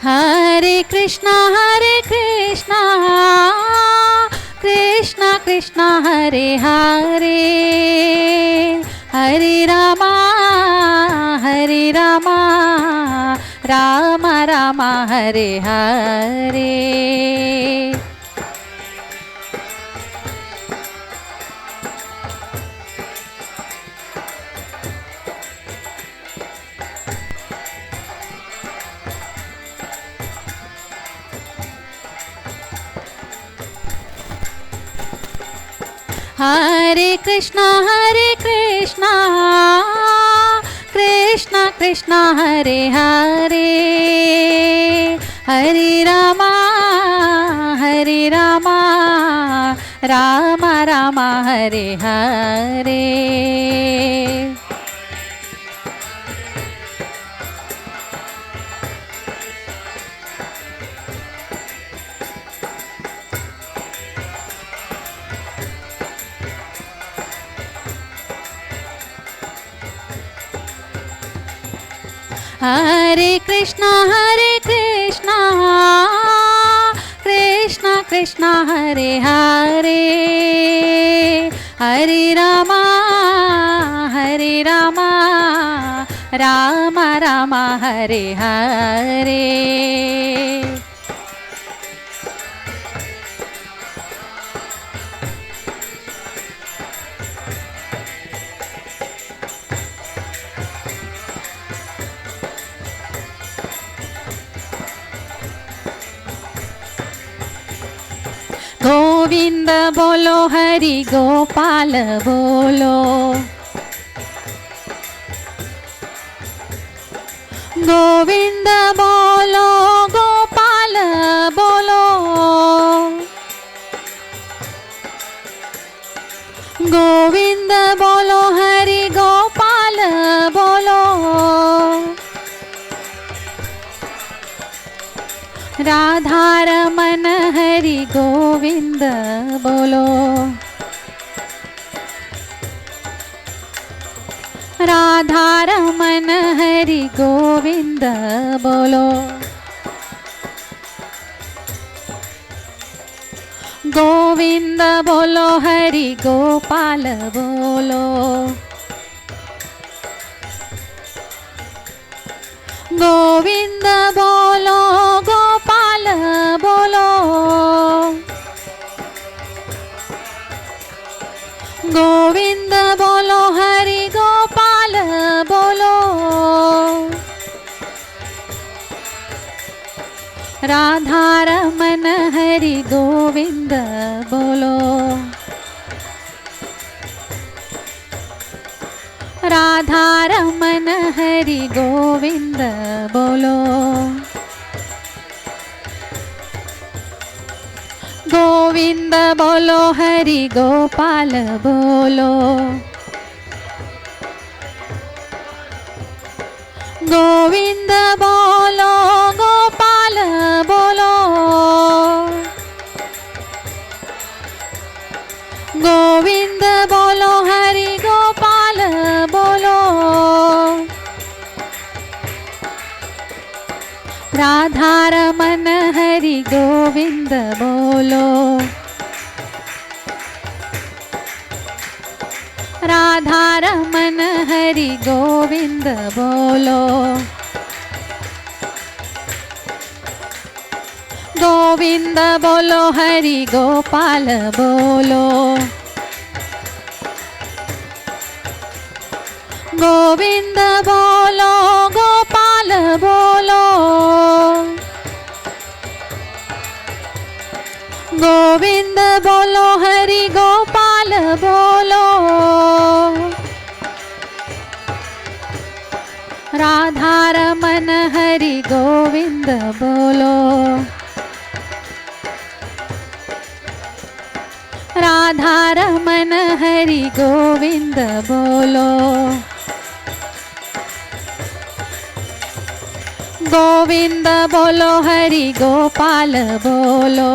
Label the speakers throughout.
Speaker 1: हरे कृष्णा कृष्णा कृष्णा हरे हरे, हरे रामा राम राम हरे हरे। हरे कृष्णा कृष्णा कृष्णा हरे हरे, हरे रामा राम राम हरे हरे। हरे कृष्णा कृष्णा कृष्णा हरे हरे, हरे रामा राम राम हरे हरे। गोविंद बोलो हरि गोपाल बोलो, गोविंद बोलो गोपाल बोलो, गोविंद बोलो हरि गोपाल बोलो, राधा रमन हरि गोविंद बोलो, राधा रमन हरि गोविंद बोलो, गोविंद बोलो हरि गोपाल बोलो, गोविंद बोलो गोपाल बोलो, गोविंद बोलो हरि गोपाल बोलो, राधा रमन हरि गोविंद बोलो, राधा रमन हरि गोविंद बोलो, गोविंद बोलो हरि गोपाल बोलो, गोविंद बोलो गोपाल बोलो, गोविंद बोलो हरि गोपाल बोलो, राधा रमन हरि गोविंद बोलो, राधा रमन हरि गोविंद बोलो, गोविंद बोलो हरि गोपाल बोलो, गोविंद बोलो गोपाल बोलो, गोविंद बोलो हरि गोपाल बोलो, राधा रमन हरि गोविंद बोलो, राधा रमन हरि गोविंद बोलो, गोविंद बोलो हरि गोपाल बोलो,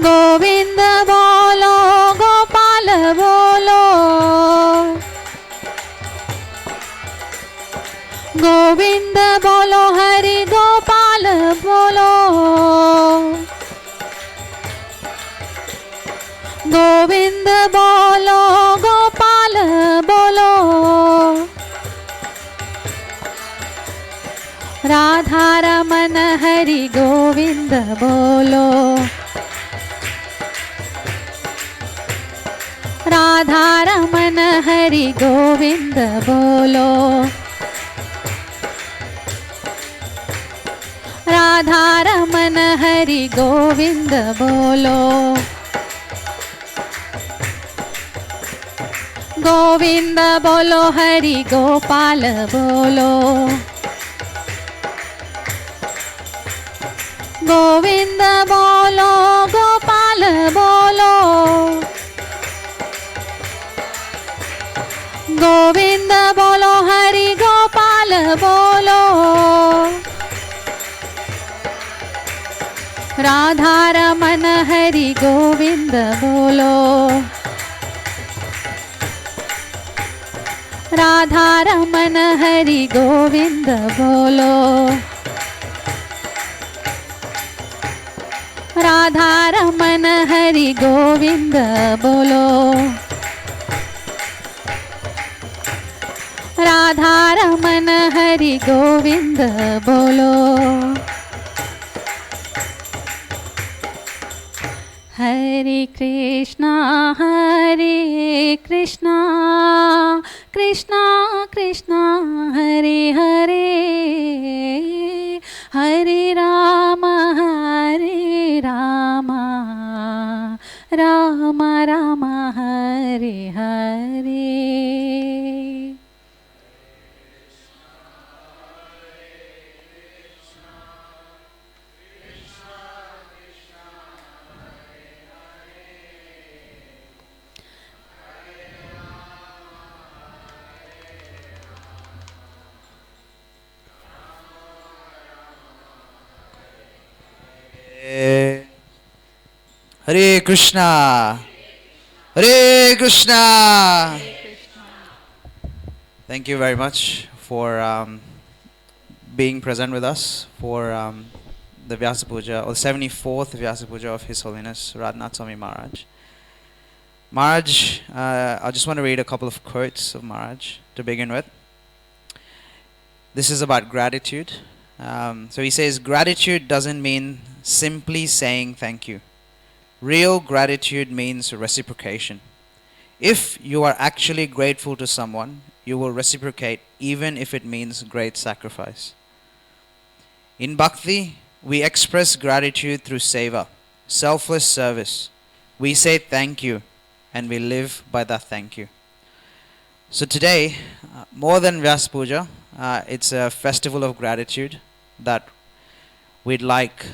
Speaker 1: गोविंद बोलो गोपाल बोलो, गोविंद बोलो हरि गोपाल बोलो गोविंद बोलो गोपाल बोलो राधा रमन हरि गोविंद बोलो राधा रमन हरि गोविंद बोलो राधा रमन हरि गोविंद बोलो गोविंद बोलो हरि गोपाल बोलो गोविंद बोलो गोपाल बोलो गोविंद बोलो हरि गोपाल बोलो राधा रमन हरि गोविंद बोलो राधा रमन हरि गोविंद बोलो राधा रमन हरि गोविंद बोलो राधा रमन हरि गोविंद बोलो हरे Krishna Krishna Krishna Hare Hare Hare Ram Ram Ram Hare Hare
Speaker 2: Hare Krishna, Hare Krishna. Thank you very much for being present with us for the Vyasa Puja, or the 74th Vyasa Puja of His Holiness Radhanath Swami Maharaj. Maharaj, I just want to read a couple of quotes of Maharaj to begin with. This is about gratitude. So he says, gratitude doesn't mean simply saying thank you. Real gratitude means reciprocation. If you are actually grateful to someone, you will reciprocate even if it means great sacrifice. In Bhakti, we express gratitude through seva, selfless service. We say thank you and we live by that thank you. So today, more than Vyasa Puja, it's a festival of gratitude that we'd like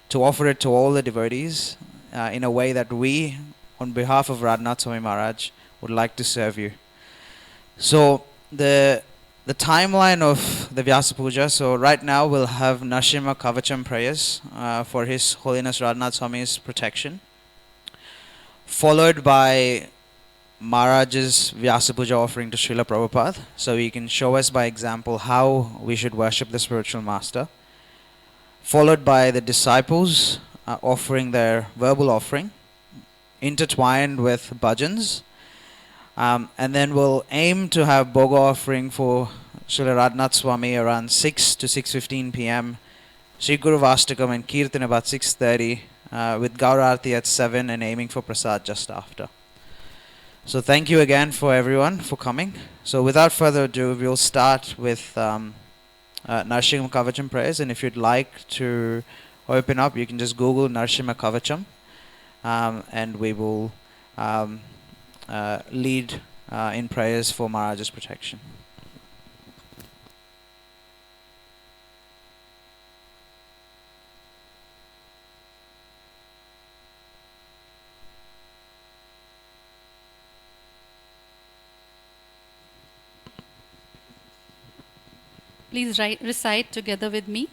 Speaker 2: to offer it to all the devotees in a way that we, on behalf of Radhanath Swami Maharaj, would like to serve you. So the timeline of the Vyasa Puja, so right now we'll have Nrsimha Kavacham prayers for His Holiness Radhanath Swami's protection, followed by Maharaj's Vyasa Puja offering to Srila Prabhupada, so he can show us by example how we should worship the spiritual master, followed by the disciples offering their verbal offering, intertwined with bhajans, and then we'll aim to have Bhoga offering for Srila Radhanath Swami around 6 to 6:15 p.m., Sri Guru Vastakam and Kirtan about 6:30, with Gaurarti at 7 and aiming for Prasad just after. So thank you again for everyone for coming. So without further ado, we'll start with Nrsimha Kavacham prayers, and if you'd like to open up, you can just Google Nrsimha Kavacham, and we will lead in prayers for Maharaj's protection.
Speaker 1: Please recite together with me.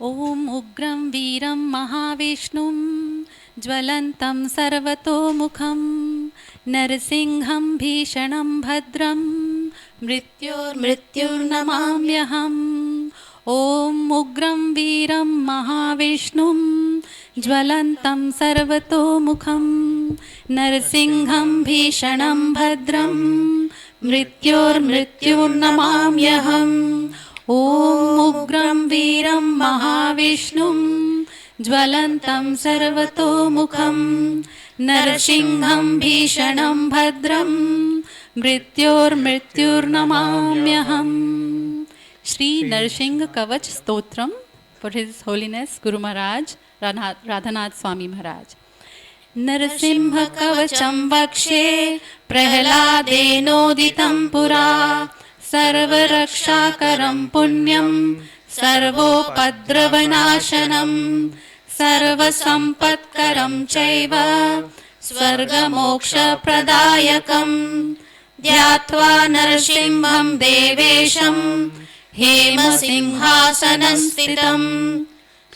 Speaker 1: Om Ugram Veeram Mahavishnum Jwalantam Sarvato Mukham Narsingham Bhishanam Bhadram मृत्युर्मृत्युर्नमाम्यहम् ॐ उग्रं वीरं महाविष्णुं ज्वलन्तं सर्वतोमुखं नरसिंहं भीषणं भद्रं मृत्युर्मृत्युर्नमाम्यहम् ॐ उग्रं वीरं महाविष्णुं ज्वलन्तं सर्वतोमुखं नरसिंहं भीषणं भद्रं मृत्युर्मृत्युर्नमाम्यहम्. Shri Narsingh Kavach Stotram for His Holiness Guru Maharaj Radhanath Swami Maharaj. Narasimha कवचं वक्षे प्रह्लादेनोदितं पुरा सर्वरक्षाकरं पुण्यं सर्वोपद्रवनाशनं सर्वसम्पत्करं चैव स्वर्गमोक्षप्रदायकं ध्यात्वा नरसिंहं देवेशं हेमसिंहासनस्थितं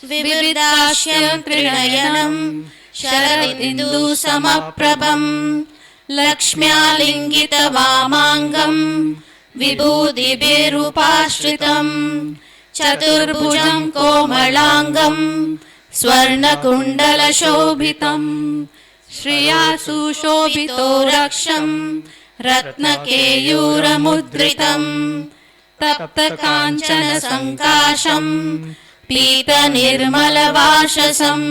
Speaker 1: विविदास्यं त्रिनयनं शरदिन्दुसमप्रभं लक्ष्म्यालिङ्गितवामाङ्गं विभूतिभिरुपाश्रितं चतुर्भुजं कोमलाङ्गं स्वर्णकुण्डलशोभितं श्रिया सुशोभितो रक्षं रत्नकेयूरमुद्रितं तप्तकाञ्चनसङ्काशं पीतनिर्मलवाससं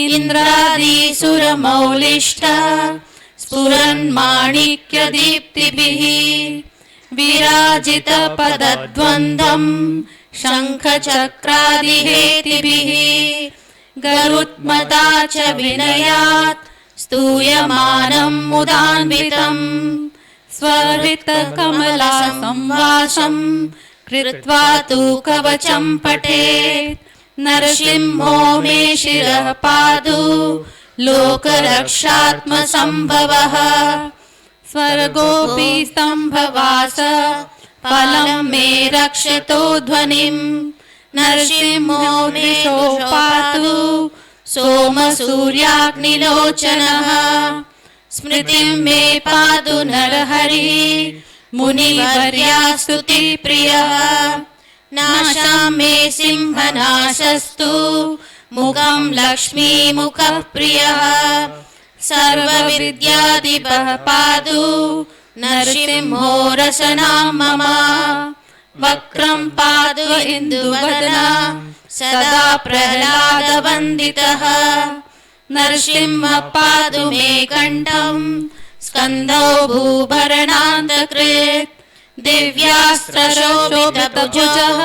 Speaker 1: इन्द्रादिसुरमौलिष्ठ स्फुरन्माणिक्यदीप्तिभिः विराजितपदद्वन्द्वं शङ्खचक्रादिहेतिभिः गरुत्मता च विनयात् स्तूयमानं मुदान्वितं स्वहृतकमलासंवासं कृत्वा तु कवचं पठेत् नरसिंहो मे शिरः पादु लोकरक्षात्मसम्भवः स्वर्गोऽपि स्तम्भवास फलं मे रक्षतो ध्वनिं नरसिंहो मे पातु सोमसूर्याग्निलोचनः स्मृतिं मे पातु नरहरिः मुनिवर्या स्तुतिप्रियः नाशां मे सिंहनाशस्तु मुखं लक्ष्मीमुखः प्रियः सर्वविद्याधिपः पातु नरसिंहो रसनां मम वक्रं पातु इन्दुवदना सदा प्रह्लादवन्दितः नरसिंहः पातु मे कण्ठं स्कन्धौ भूभरणान्तकृत् दिव्यास्त्रशोभितभुजः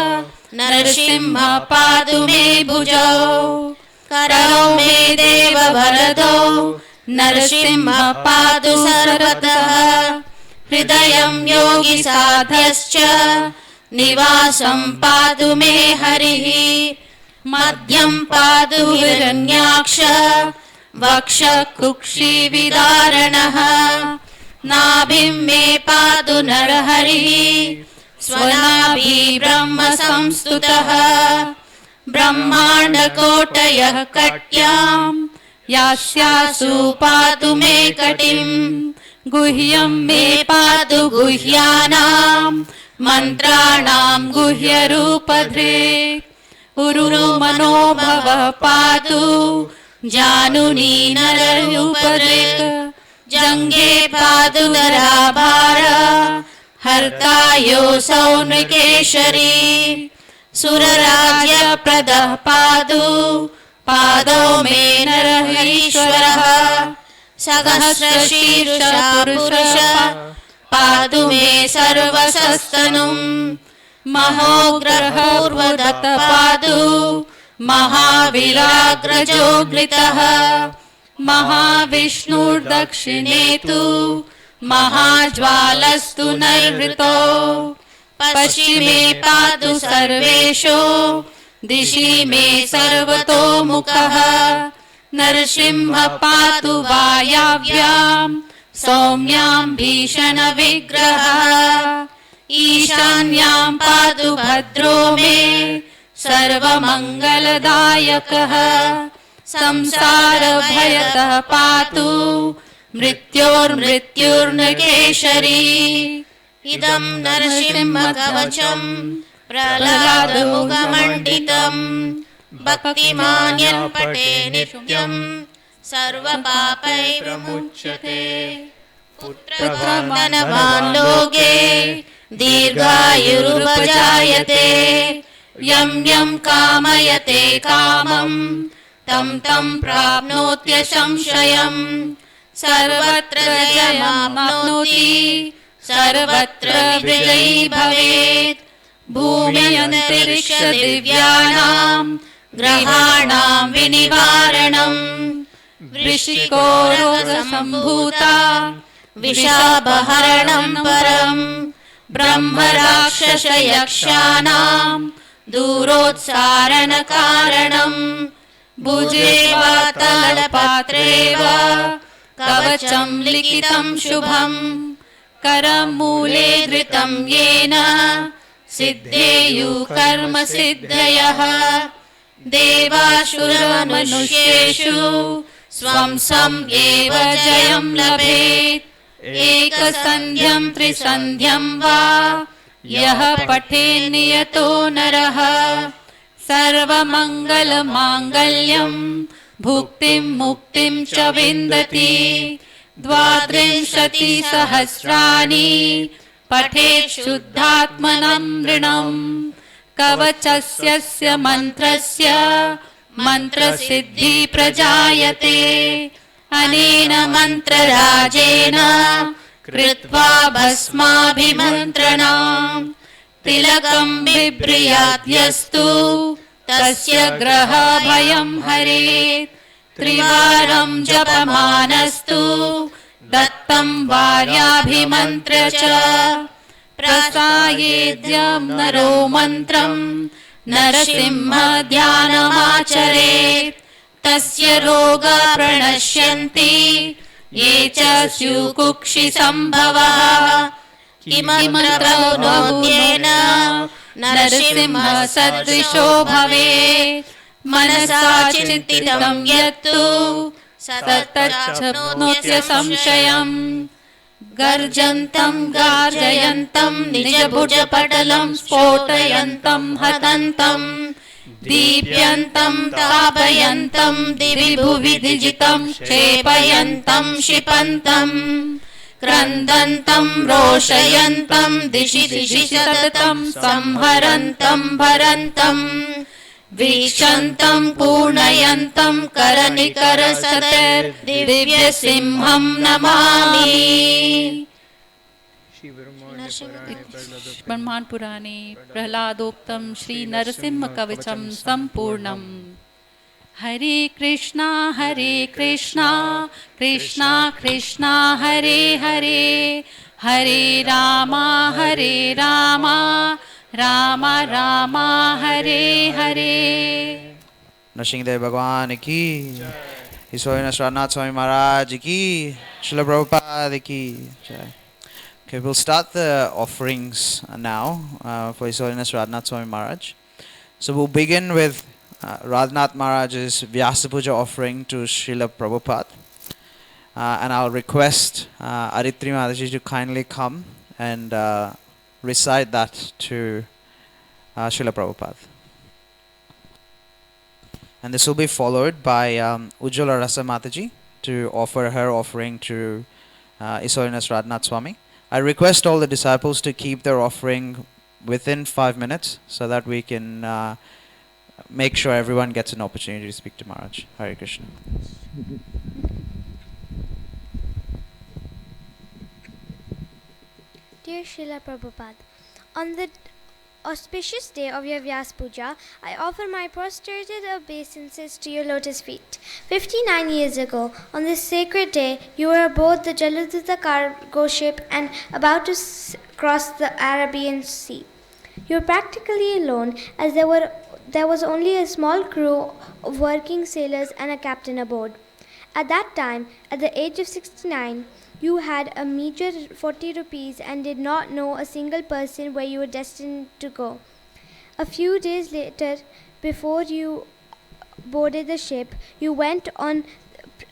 Speaker 1: नरसिंहः पातु मे भुजौ करौ मे देववरदौ नरसिंहः पातु सर्वतः हृदयं योगिसाधश्च निवासं पातु मे हरिः मध्यं पातु हिरण्याक्ष वक्षः कुक्षिविदारणः नाभिं मे पातु नरहरिः स्वनाभि ब्रह्म संस्तुतः ब्रह्माण्डकोटयः कट्यां यास्यासु पातु मे कटिं गुह्यं मे पातु गुह्यानां मन्त्राणां गुह्यरूपधृक् उरुमनोभवः पातु जानुनी नररूपधृक् जङ्घे पातु धराभार हर्तायोऽसौ नृकेशरी सुरराज्यप्रदः पातु पादौ मे नरहरीश्वरः सहस्रशीर्षः पुरुषः पातु मे सर्वसस्तनुं महोग्रहूर्वदत्त पातु महावीराग्रजोग्लितः महाविष्णुर्दक्षिणे तु महाज्वालस्तु नैवृतो पश्चिमे पातु सर्वेषु दिशि मे सर्वतोमुखः नरसिंहः पातु वायव्यां सौम्यां भीषणविग्रहः ईशान्यां पातु भद्रो मे सर्वमङ्गलदायकः संसारभयतः पातु मृत्योर्मृत्युर्नकेशरी इदं नरसिंहकवचं प्रह्लादमुखमण्डितं भक्तिमान् यः पठे नित्यं सर्वपापैर्विमुच्यते पुत्रधनवान् लोके दीर्घायुरुपजायते यं यं कामयते कामं तं तं प्राप्नोत्यसंशयम् सर्वत्र जयमाप्नोति सर्वत्र विजयी भवेत् भूम्यन्तरिक्षदिव्यानां ग्रहाणां विनिवारणम् वृश्चिको रोगसम्भूता विषापहरणं परम् ब्रह्मराक्षसयक्षाणां दूरोत्सारणकारणम् भुजे वा तलपात्रे वा कवचं लिखितं शुभं करमूले धृतं येन सिद्धेयुः कर्मसिद्धयः देवासुरमनुष्येषु स्वं स्वं एव जयं लभेत् एकसन्ध्यं त्रिसन्ध्यं वा यः पठेत् नियतो नरः सर्वमङ्गलमाङ्गल्यं भुक्तिं मुक्तिं च विन्दति 32 पठेत् शुद्धात्मनं नृणम् कवचस्य मन्त्रस्य मन्त्रसिद्धि प्रजायते अनेन मन्त्रराजेन कृत्वा भस्माभिमन्त्रणाम् तिलकं बिभ्रयाद्यस्तु तस्य ग्रहभयं हरेत् त्रिवारं जपमानस्तु दत्तं वार्याभिमन्त्र च प्रसायेद्यं नरो मन्त्रं नरसिंह ध्यानमाचरेत् तस्य रोगा प्रणश्यन्ति ये च स्युकुक्षि सम्भवः किमन्त्रोऽनोद्येन नरसिंह सदृशो भवेत् मनसा चिन्तितं यत्तु तच्चाप्नोत्य संशयम् गर्जन्तं गार्जयन्तं निजभुजपटलं स्फोटयन्तं हतन्तं दीप्यन्तं तापयन्तं दिवि भुवि दिजितं क्षेपयन्तं क्षिपन्तं क्रन्दन्तं रोषयन्तं दिशि दिशि सततं संहरन्तं भरन्तं वीक्षन्तं पूर्णयन्तं करनिकरसतैर्दिव्यसिंहं नमामि।
Speaker 3: ब्रह्मांड पुराणे प्रह्लादोक्तं श्री नरसिंह कवचं संपूर्णम्। हरे Krishna Krishna Krishna Hare Hare Hare Rama Ram Ram Hare Hare.
Speaker 2: Nrsimhadev Bhagwan ki, His Holiness Radhanath Swami Maharaj ki, Srila Prabhupada ki. Okay, we'll start the offerings now for His Holiness Radhanath Swami Maharaj. So we'll begin with Radhanath Maharaj's Vyasa Puja offering to Srila Prabhupada. And I'll request Aritri Mataji to kindly come and recite that to Srila Prabhupada. And this will be followed by Ujjwala Rasa Mataji to offer her offering to His Holiness Radhanath Swami. I request all the disciples to keep their offering within 5 minutes so that we can make sure everyone gets an opportunity to speak to Maharaj. Hare Krishna.
Speaker 4: Dear Srila Prabhupada, on the auspicious day of your Vyasa Puja, I offer my prostrated obeisances to your lotus feet. 59 years ago, on this sacred day, you were aboard the Jaladuta cargo ship and about to cross the Arabian Sea. You were practically alone, as there was only a small crew of working sailors and a captain aboard. At that time, at the age of 69, you had a meager 40 rupees and did not know a single person where you were destined to go. A few days later, before you boarded the ship, you went on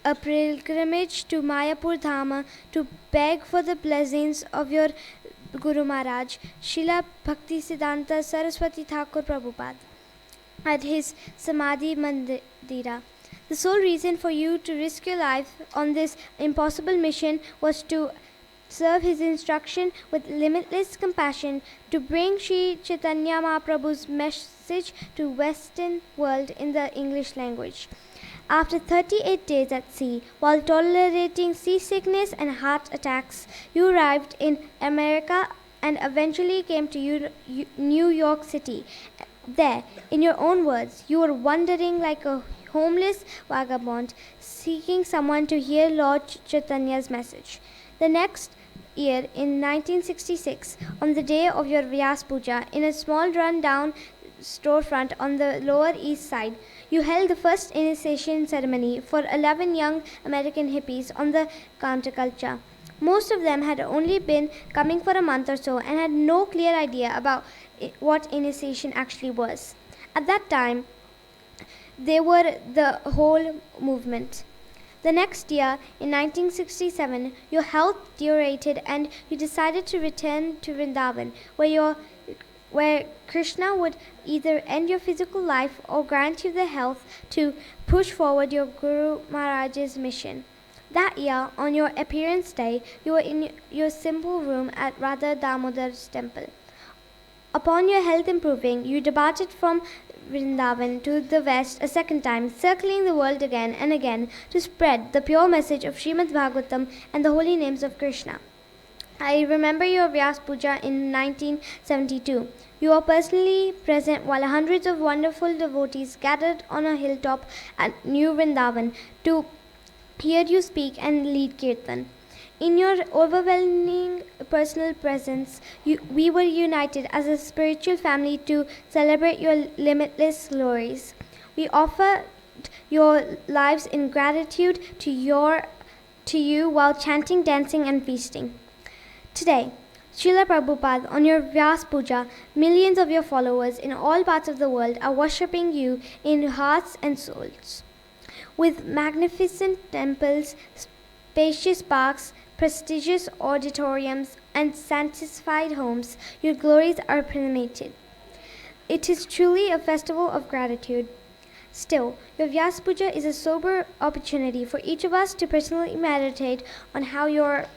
Speaker 4: a pilgrimage to Mayapur Dhama to beg for the blessings of your Guru Maharaj, Srila Bhaktisiddhanta Saraswati Thakur Prabhupada, at his Samadhi Mandira. The sole reason for you to risk your life on this impossible mission was to serve his instruction with limitless compassion, to bring Sri Chaitanya Mahaprabhu's message to Western world in the English language. After 38 days at sea, while tolerating seasickness and heart attacks, you arrived in America and eventually came to New York City. There, in your own words, you were wandering like a homeless vagabond, seeking someone to hear Lord Chaitanya's message. The next year, in 1966, on the day of your Vyasa Puja, in a small run-down storefront on the Lower East Side, you held the first initiation ceremony for 11 young American hippies on the counterculture. Most of them had only been coming for a month or so and had no clear idea about what initiation actually was. At that time, they were the whole movement. The next year, in 1967, your health deteriorated and you decided to return to Vrindavan, where Krishna would either end your physical life or grant you the health to push forward your Guru Maharaj's mission. That year, on your appearance day, you were in your simple room at Radha Damodar's temple. Upon your health improving, you departed from Vrindavan to the west a second time, circling the world again and again to spread the pure message of Srimad Bhagavatam and the holy names of Krishna. I remember your Vyasa Puja in 1972. You were personally present while hundreds of wonderful devotees gathered on a hilltop at New Vrindavan to hear you speak and lead kirtan. In your overwhelming personal presence, we were united as a spiritual family to celebrate your limitless glories. We offer your lives in gratitude to you while chanting, dancing, and feasting. Today, Srila Prabhupada, on your Vyasa Puja, millions of your followers in all parts of the world are worshipping you in hearts and souls. With magnificent temples, spacious parks, prestigious auditoriums, and sanctified homes, your glories are proclaimed. It is truly a festival of gratitude. Still, your Vyasa Puja is a sober opportunity for each of us to personally meditate on how your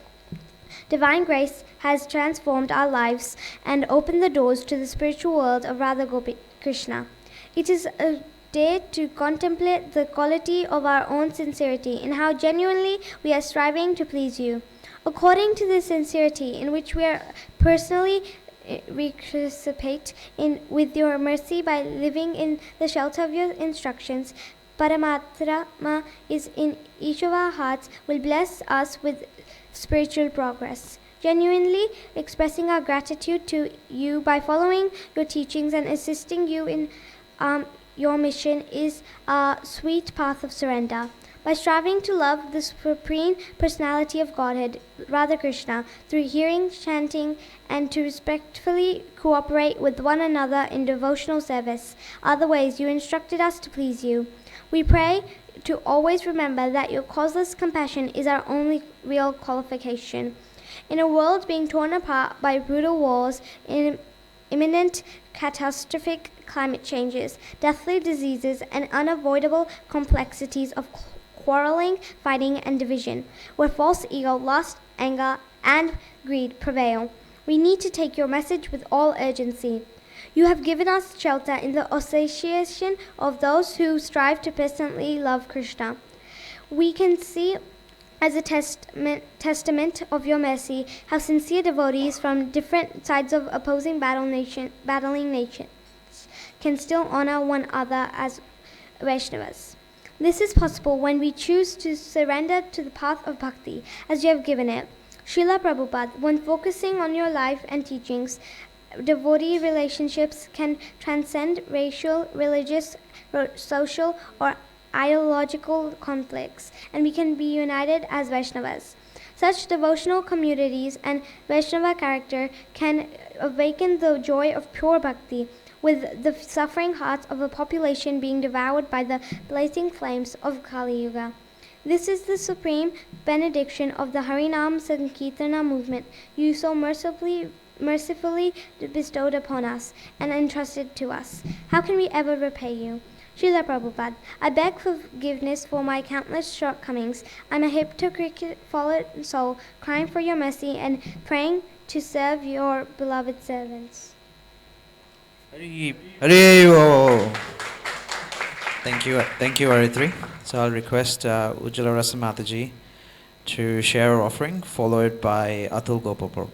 Speaker 4: divine grace has transformed our lives and opened the doors to the spiritual world of Radha Gopi Krishna. It is a day to contemplate the quality of our own sincerity and how genuinely we are striving to please you. According to the sincerity in which we are personally participate in with your mercy by living in the shelter of your instructions, Paramatma is in each of our hearts will bless us with spiritual progress. Genuinely expressing our gratitude to you by following your teachings and assisting you in your mission is a sweet path of surrender. By striving to love the supreme personality of Godhead, Radha Krishna, through hearing, chanting, and to respectfully cooperate with one another in devotional service, are the ways you instructed us to please you. We pray to always remember that your causeless compassion is our only real qualification. In a world being torn apart by brutal wars, imminent catastrophic climate changes, deathly diseases, and unavoidable complexities of quarreling, fighting, and division, where false ego, lust, anger, and greed prevail, we need to take your message with all urgency. You have given us shelter in the association of those who strive to personally love Krishna. We can see as a testament of your mercy how sincere devotees from different sides of opposing battling nations can still honor one another as Vaishnavas. This is possible when we choose to surrender to the path of bhakti as you have given it. Srila Prabhupada, when focusing on your life and teachings, devotee relationships can transcend racial, religious, social, or ideological conflicts, and we can be united as Vaishnavas. Such devotional communities and Vaishnava character can awaken the joy of pure bhakti, with the suffering hearts of a population being devoured by the blazing flames of Kali Yuga. This is the supreme benediction of the Harinam Sankirtana movement you so mercifully mercifully bestowed upon us and entrusted to us. How can we ever repay you? Srila Prabhupada, I beg forgiveness for my countless shortcomings. I'm a hypocrite, fallen soul, crying for your mercy and praying to serve your beloved servants.
Speaker 2: Hari Hari. Thank you, Aritri. So I'll request Ujjala Rasa Mataji to share our offering, followed by Atul Gopal.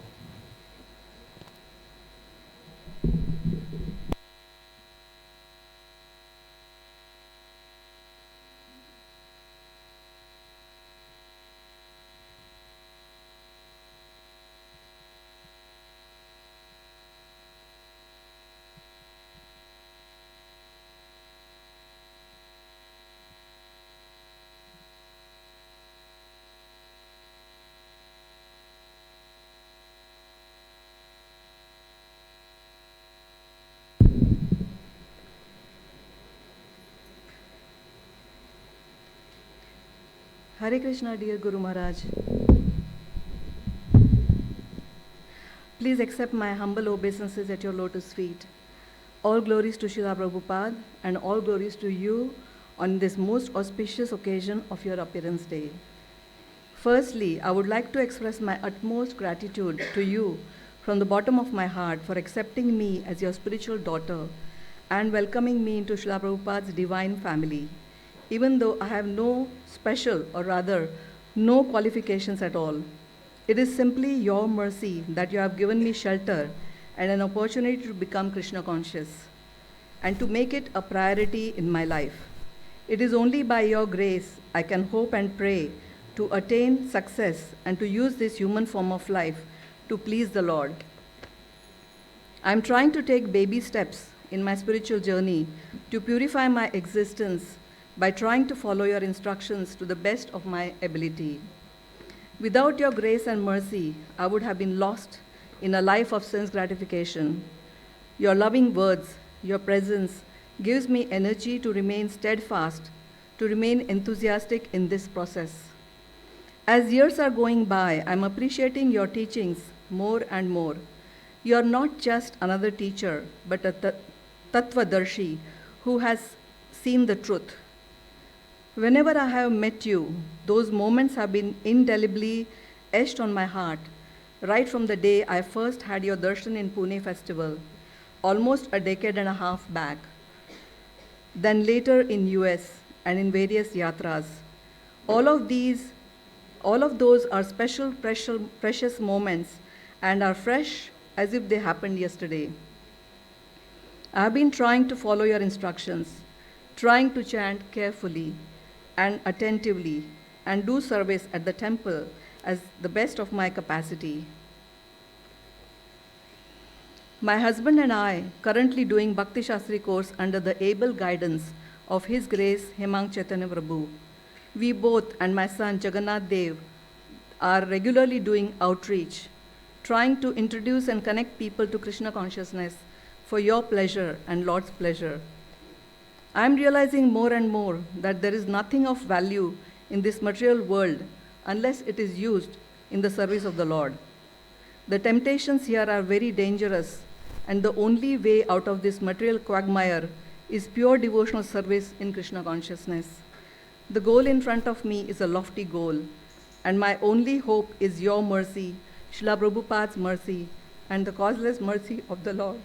Speaker 5: Hare Krishna, dear Guru Maharaj. Please accept my humble obeisances at your lotus feet. All glories to Srila Prabhupada and all glories to you on this most auspicious occasion of your appearance day. Firstly, I would like to express my utmost gratitude to you from the bottom of my heart for accepting me as your spiritual daughter and welcoming me into Srila Prabhupada's divine family. Even though I have no special, or rather, no qualifications at all. It is simply your mercy that you have given me shelter and an opportunity to become Krishna conscious and to make it a priority in my life. It is only by your grace I can hope and pray to attain success and to use this human form of life to please the Lord. I am trying to take baby steps in my spiritual journey to purify my existence by trying to follow your instructions to the best of my ability. Without your grace and mercy, I would have been lost in a life of sense gratification. Your loving words, your presence gives me energy to remain steadfast, to remain enthusiastic in this process. As years are going by, I'm appreciating your teachings more and more. You are not just another teacher, but a Tattvadarshi who has seen the truth. Whenever I have met you, those moments have been indelibly etched on my heart, right from the day I first had your darshan in Pune festival, almost a decade and a half back. Then later in US and in various yatras. All of those are special, precious moments and are fresh as if they happened yesterday. I have been trying to follow your instructions, trying to chant carefully and attentively and do service at the temple as the best of my capacity. My husband and I, currently doing Bhakti Shastri course under the able guidance of His Grace Hemang Chaitanya Prabhu, we both and my son Jagannath Dev are regularly doing outreach, trying to introduce and connect people to Krishna consciousness for your pleasure and Lord's pleasure. I'm realizing more and more that there is nothing of value in this material world unless it is used in the service of the Lord. The temptations here are very dangerous, and the only way out of this material quagmire is pure devotional service in Krishna consciousness. The goal in front of me is a lofty goal, and my only hope is your mercy, Srila Prabhupada's mercy, and the causeless mercy of the Lord.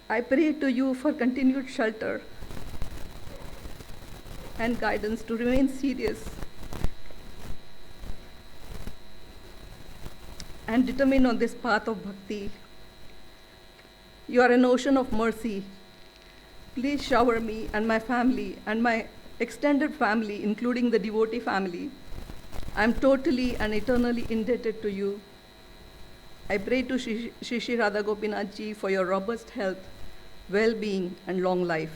Speaker 5: I pray to you for continued shelter and guidance to remain serious and determined on this path of bhakti. You are an ocean of mercy. Please shower me and my family and my extended family, including the devotee family. I am totally and eternally indebted to you. I pray to Shri Radha Gopinath Ji for your robust health, well-being, and long life.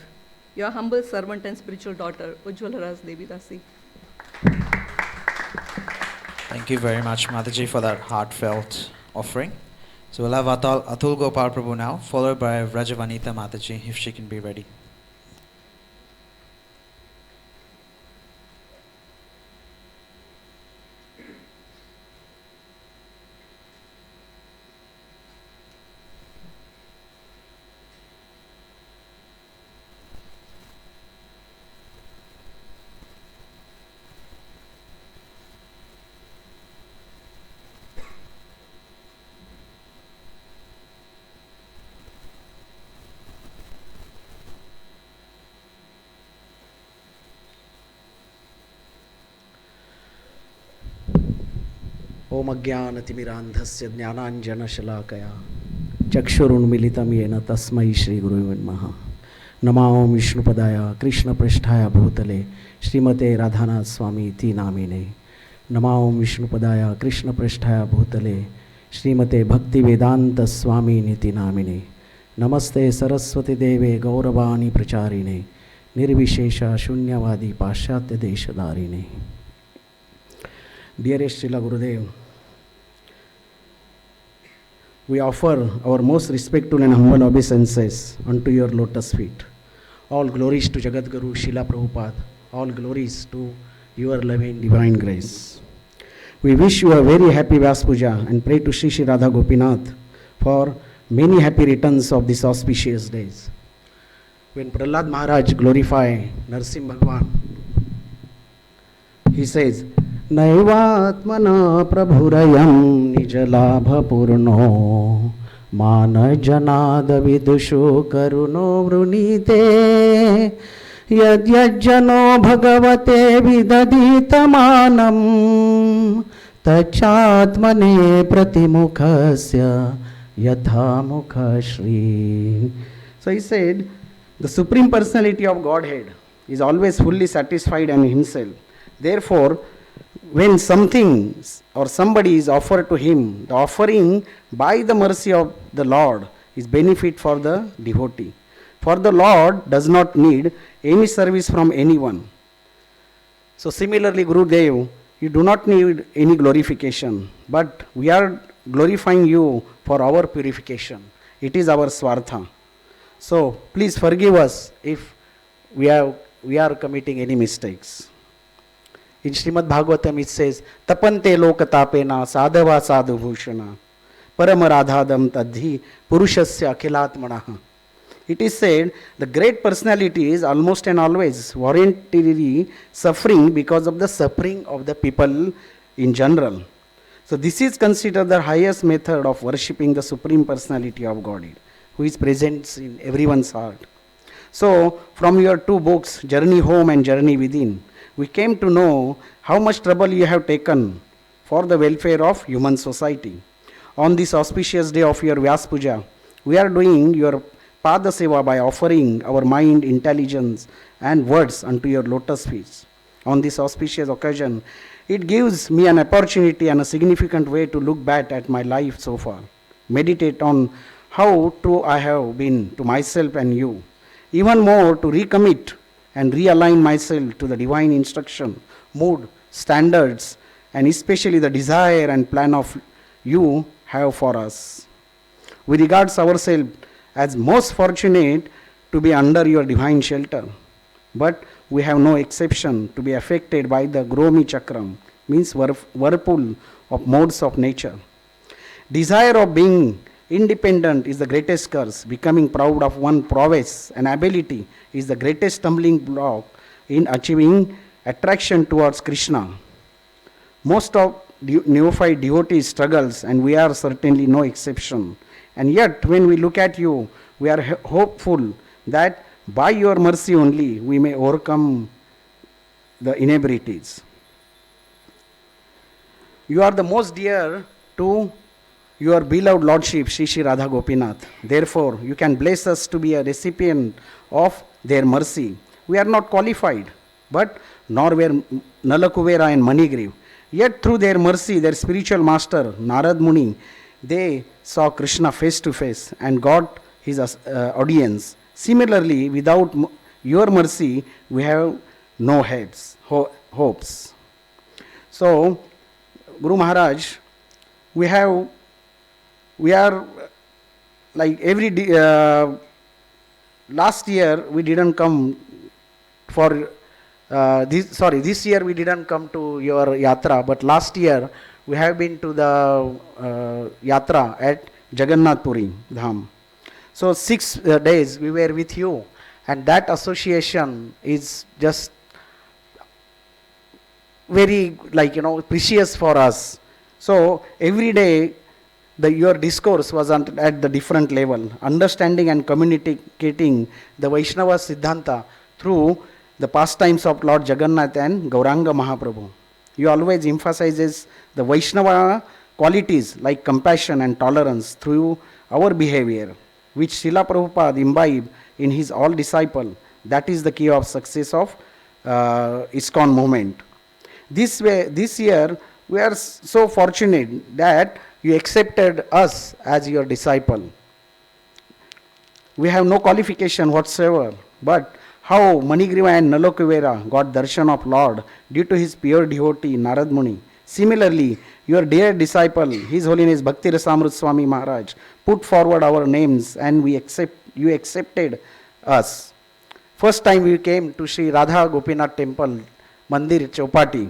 Speaker 5: Your humble servant and spiritual daughter, Ujjwala Ras Devi Dasi.
Speaker 2: Thank you very much, Mataji, for that heartfelt offering. So we'll have Atul Gopal Prabhu now, followed by Vrajavanita Mataji, if she can be ready.
Speaker 6: ओम अज्ञानतिमिरान्धस्य ज्ञानाञ्जनशलाकया चक्षुरुन्मीलितं येन तस्मै श्रीगुरुवे नमः। नमो विष्णुपदाय कृष्णपृष्ठाय भूतले श्रीमते राधानाथ स्वामी इति नामिने। नमो विष्णुपदाय कृष्णपृष्ठाय भूतले श्रीमते भक्तिवेदांत स्वामी निति नामिने। नमस्ते सरस्वती देवे गौरवाणी प्रचारिणे निर्विशेष शून्यवादी पाश्चात्य देशधारिणे। Dearest Srila Gurudev, we offer our most respectful and humble obeisances unto your lotus feet. All glories to Jagat Guru Srila Prabhupada. All glories to your loving divine grace. We wish you a very happy Vyasa Puja and pray to Shri Shri Radha Gopinath for many happy returns of these auspicious days. When Prahlad Maharaj glorify Narsim Bhagwan, he says, Naivatmana prabhurayam nijalabhapurno manajnada vidushu karuno vrunite yadyajjano bhagavate vidaditamanam tachatmane pratimukhasya yathamukha shri. So he said, the Supreme Personality of Godhead is always fully satisfied in himself. Therefore, when something or somebody is offered to him, the offering by the mercy of the Lord is benefit for the devotee. For the Lord does not need any service from anyone. So similarly, Gurudev, you do not need any glorification, but we are glorifying you for our purification. It is our swartha. So please forgive us if we are committing any mistakes. In Srimad Bhagavatam it says, Tapante lokatapena sadhava sadhubhushana paramaradhadam tadhi purushasya akhilatmanaha. It is said, the great personality is almost and always voluntarily suffering because of the suffering of the people in general. So this is considered the highest method of worshipping the Supreme Personality of Godhead, who is present in everyone's heart. So from your two books, Journey Home and Journey Within, we came to know how much trouble you have taken for the welfare of human society. On this auspicious day of your Vyasa Puja, we are doing your Pada Seva by offering our mind, intelligence and words unto your lotus feet. On this auspicious occasion, it gives me an opportunity and a significant way to look back at my life so far. Meditate on how true I have been to myself and you. Even more to recommit and realign myself to the divine instruction, mood, standards, and especially the desire and plan of you have for us. We regard ourselves as most fortunate to be under your divine shelter, but we have no exception to be affected by the Gromi Chakram, means whirlpool of modes of nature. Desire of being independent is the greatest curse. Becoming proud of one prowess and ability is the greatest stumbling block in achieving attraction towards Krishna. Most of neophyte devotees struggles, and we are certainly no exception. And yet, when we look at you, we are hopeful that by your mercy only we may overcome the inebrities. You are the most dear to your beloved Lordship, Shri Shri Radha Gopinath. Therefore, you can bless us to be a recipient of their mercy. We are not qualified, but nor were Nalakuvera and Manigriv. Yet through their mercy, their spiritual master, Narad Muni, they saw Krishna face to face and got his audience. Similarly, without your mercy, we have no hopes. So, Guru Maharaj, we are like last year we didn't come for this year we didn't come to your yatra, but last year we have been to the yatra at Jagannath Puri Dham. So 6 days we were with you, and that association is just very precious for us. So every day your discourse was at the different level, understanding and communicating the Vaishnava Siddhanta through the pastimes of Lord Jagannath and Gauranga Mahaprabhu. You always emphasizes the Vaishnava qualities like compassion and tolerance through our behavior, which Srila Prabhupada imbibed in his all disciple. That is the key of success of ISKCON movement. This year, we are so fortunate that you accepted us as your disciple. We have no qualification whatsoever, but how Manigriva and Nalokuvera got darshan of Lord due to his pure devotee Narad Muni. Similarly, your dear disciple, His Holiness Bhakti Rasamrut Swami Maharaj, put forward our names and you accepted us. First time we came to Sri Radha Gopinath Temple, Mandir Chowpati.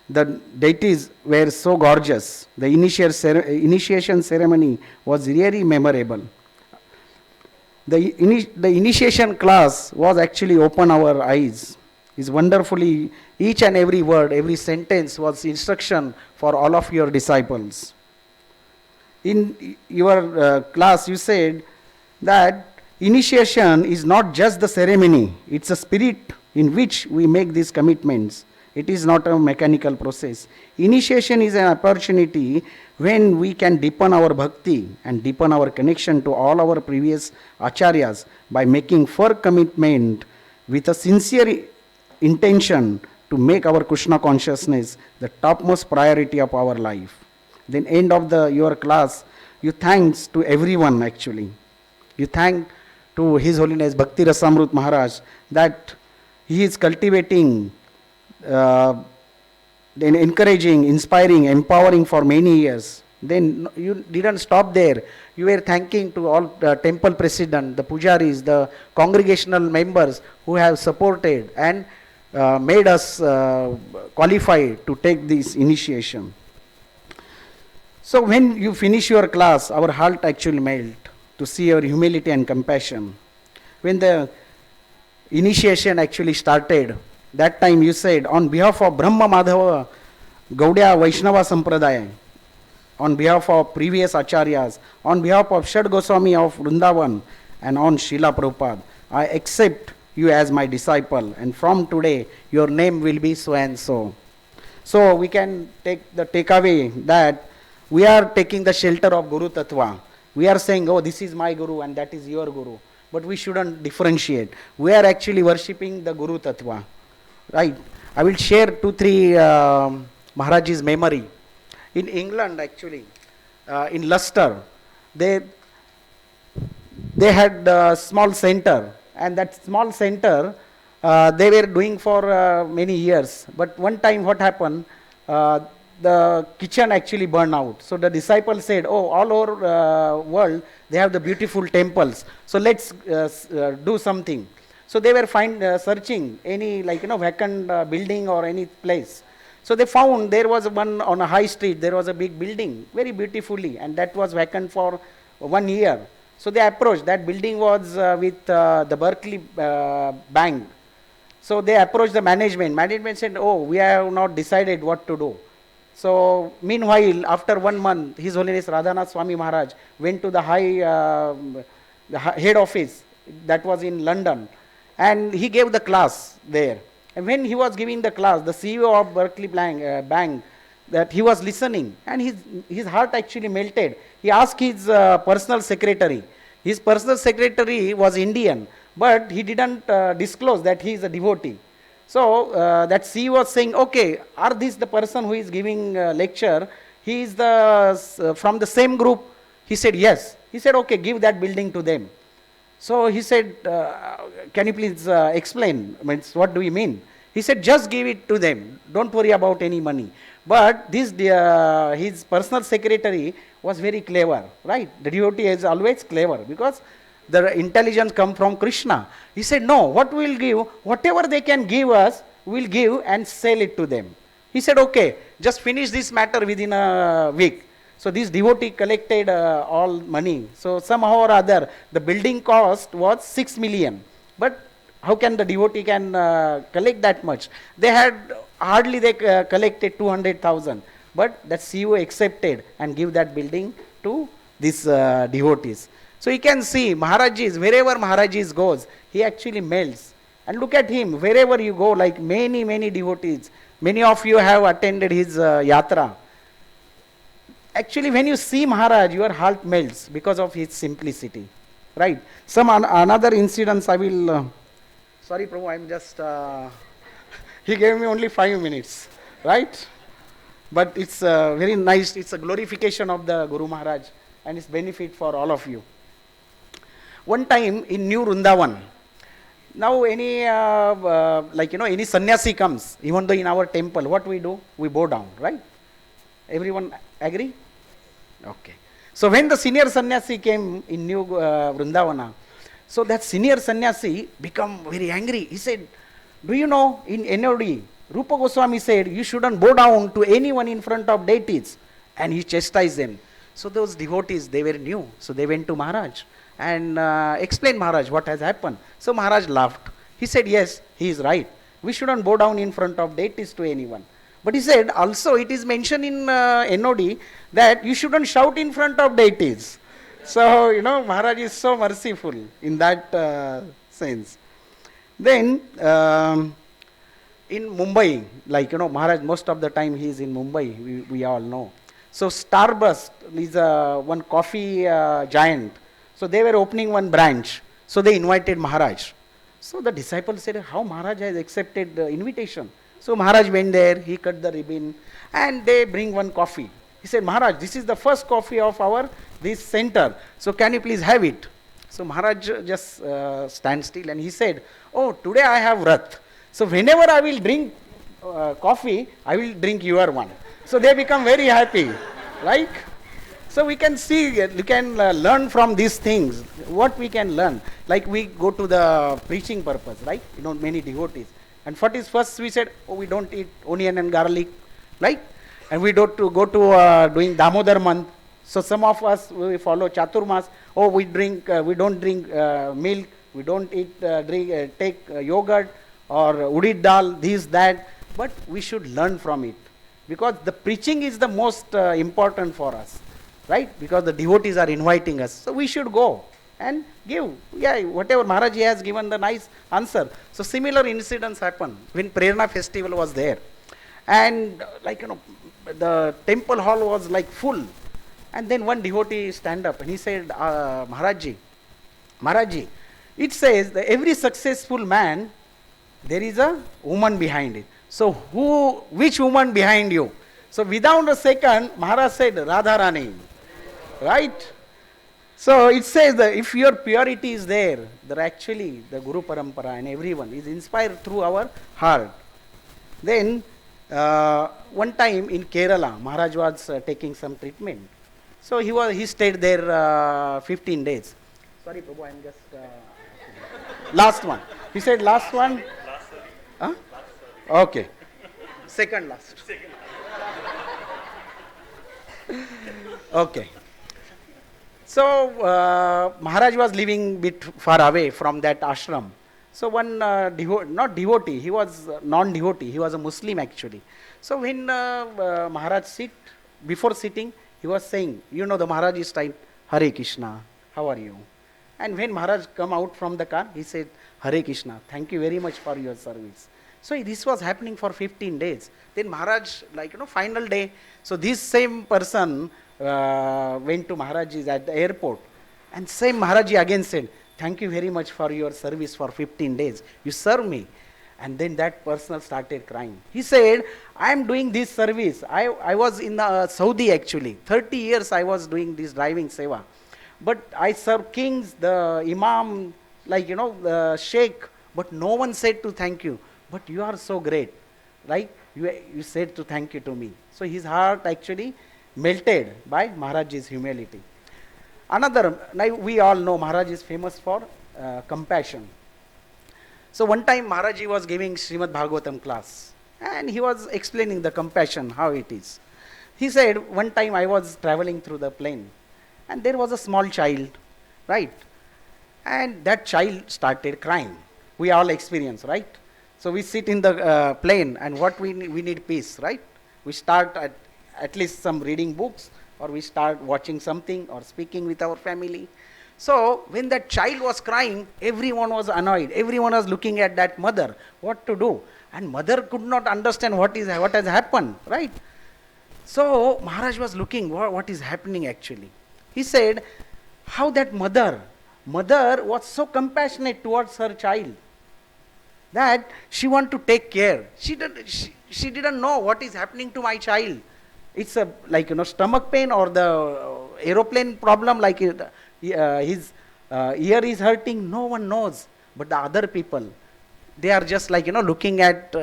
Speaker 6: The deities were so gorgeous. The initiation ceremony was really memorable. The initiation class was actually open our eyes. Is wonderfully, each and every word, every sentence was instruction for all of your disciples. In your class, you said that initiation is not just the ceremony, it's a spirit in which we make these commitments. It is not a mechanical process. Initiation is an opportunity when we can deepen our bhakti and deepen our connection to all our previous acharyas by making firm commitment with a sincere intention to make our Krishna consciousness the topmost priority of our life. Then end of your class, you thanks to everyone actually. You thank to His Holiness Bhakti Rasamrut Maharaj that he is cultivating, then encouraging, inspiring, empowering for many years. Then you didn't stop there. You were thanking to all the temple president, the pujaris, the congregational members who have supported and made us qualify to take this initiation. So when you finish your class, our heart actually melt to see your humility and compassion. When the initiation actually started, that time you said, on behalf of Brahma Madhava Gaudiya Vaishnava Sampradaya, on behalf of previous acharyas, on behalf of Shad Goswami of Vrindavan, and on Srila Prabhupada, I accept you as my disciple, and from today your name will be so and so. So we can take the takeaway that we are taking the shelter of Guru Tattva. We are saying, oh, this is my Guru and that is your Guru. But we shouldn't differentiate. We are actually worshipping the Guru Tattva. Right? I will share 2-3 Maharaj's memory. In England actually, in Leicester, they had a small center, and that small center they were doing for many years. But one time what happened, the kitchen actually burned out. So the disciples said, oh, all over world they have the beautiful temples. So let's do something. So they were searching any vacant building or any place. So they found there was one on a high street, there was a big building, very beautifully, and that was vacant for 1 year. So they approached, that building was with the Berkeley Bank. So they approached the management. Management said, oh, we have not decided what to do. So meanwhile, after 1 month, His Holiness Radhanath Swami Maharaj went to the head office that was in London, and he gave the class there. And when he was giving the class, the CEO of Berkeley Bank, that he was listening, and his heart actually melted. He asked his personal secretary. His personal secretary was Indian, but he didn't disclose that he is a devotee. So that CEO was saying, okay, are this the person who is giving lecture? He is from the same group. He said, yes. He said, okay, give that building to them. So he said, can you please explain? What do you mean? He said, just give it to them. Don't worry about any money. But his personal secretary was very clever, right? The devotee is always clever because the intelligence comes from Krishna. He said, no, what we will give, whatever they can give us, we will give and sell it to them. He said, okay, just finish this matter within a week. So this devotee collected all money. So somehow or other, the building cost was 6 million. But how can the devotee can collect that much? They had hardly collected 200,000. But that CEO accepted and give that building to these devotees. So you can see Maharajis, wherever Maharajis goes, he actually melts. And look at him, wherever you go, like many, many devotees. Many of you have attended his yatra. actually when you see Maharaj, your heart melts because of his simplicity, right? Another incidents I will, sorry Prabhu, I'm just, he gave me only 5 minutes, right? But it's very nice, it's a glorification of the Guru Maharaj and it's benefit for all of you. One time in New Vrindavan, now any any sannyasi comes, even though in our temple, what we do? We bow down, right? Everyone agree? Okay. So when the senior sannyasi came in New Vrindavana, so that senior sannyasi become very angry. He said, do you know in NOD, Rupa Goswami said, you shouldn't bow down to anyone in front of deities. And he chastised them. So those devotees, they were new. So they went to Maharaj and explained Maharaj what has happened. So Maharaj laughed. He said, yes, he is right. We shouldn't bow down in front of deities to anyone. But he said, also it is mentioned in NOD that you shouldn't shout in front of deities. So, Maharaj is so merciful in that sense. Then, in Mumbai, Maharaj, most of the time he is in Mumbai, we all know. So, Starburst is one coffee giant. So, they were opening one branch. So, they invited Maharaj. So, the disciples said, how Maharaj has accepted the invitation? So, Maharaj went there, he cut the ribbon, and they bring one coffee. He said, Maharaj, this is the first coffee of this center. So, can you please have it? So, Maharaj just stand still and he said, oh, today I have Vrat. So, whenever I will drink coffee, I will drink your one. So, they become very happy, right? So, we can see, we can learn from these things. What we can learn? Like we go to the preaching purpose, right? Many devotees. And first we said, oh, we don't eat onion and garlic, right? And we don't go to doing Damodar month. So some of us, we follow Chaturmas. Oh, we don't drink milk. We don't eat, take yogurt or udid dal, this, that. But we should learn from it. Because the preaching is the most important for us, right? Because the devotees are inviting us. So we should go and give, whatever Maharaj has given the nice answer. So similar incidents happen when Prerna festival was there. And the temple hall was full. And then one devotee stand up and he said, Maharajji, it says that every successful man, there is a woman behind it. So which woman behind you? So without a second, Maharaj said, Radharani, right? So it says that if your purity is there, that actually the Guru Parampara and everyone is inspired through our heart. Then one time in Kerala, Maharaj was taking some treatment. So he stayed there 15 days. Sorry Prabhu, I'm just last one. He said last one? Huh? Okay. Second last. Okay. So Maharaj was living a bit far away from that ashram. So one not devotee, he was non-devotee, he was a Muslim actually. So when Maharaj before sitting, he was saying, the Maharaj is saying, Hare Krishna, how are you? And when Maharaj come out from the car, he said, Hare Krishna, thank you very much for your service. So this was happening for 15 days. Then Maharaj, final day, so this same person went to Maharaj's at the airport. And same Maharaj again said, thank you very much for your service for 15 days. You serve me. And then that person started crying. He said, I am doing this service. I was in Saudi actually. 30 years I was doing this driving seva. But I serve kings, the imam, the sheikh. But no one said to thank you. But you are so great, right? You said to thank you to me. So his heart actually melted by Maharaj's humility. Now we all know Maharaj is famous for compassion. So one time Maharaji was giving Srimad Bhagavatam class and he was explaining the compassion, how it is. He said, one time I was traveling through the plane and there was a small child, right? And that child started crying. We all experience, right? So we sit in the plane and what we need peace, right? We start at least some reading books or we start watching something or speaking with our family. So when that child was crying, everyone was annoyed. Everyone was looking at that mother, what to do. And mother could not understand what has happened, right? So Maharaj was looking what is happening actually. He said how that mother was so compassionate towards her child that she want to take care. She didn't know what is happening to my child. It's a like stomach pain or the aeroplane problem, like his ear is hurting. No one knows, but the other people, they are just like looking at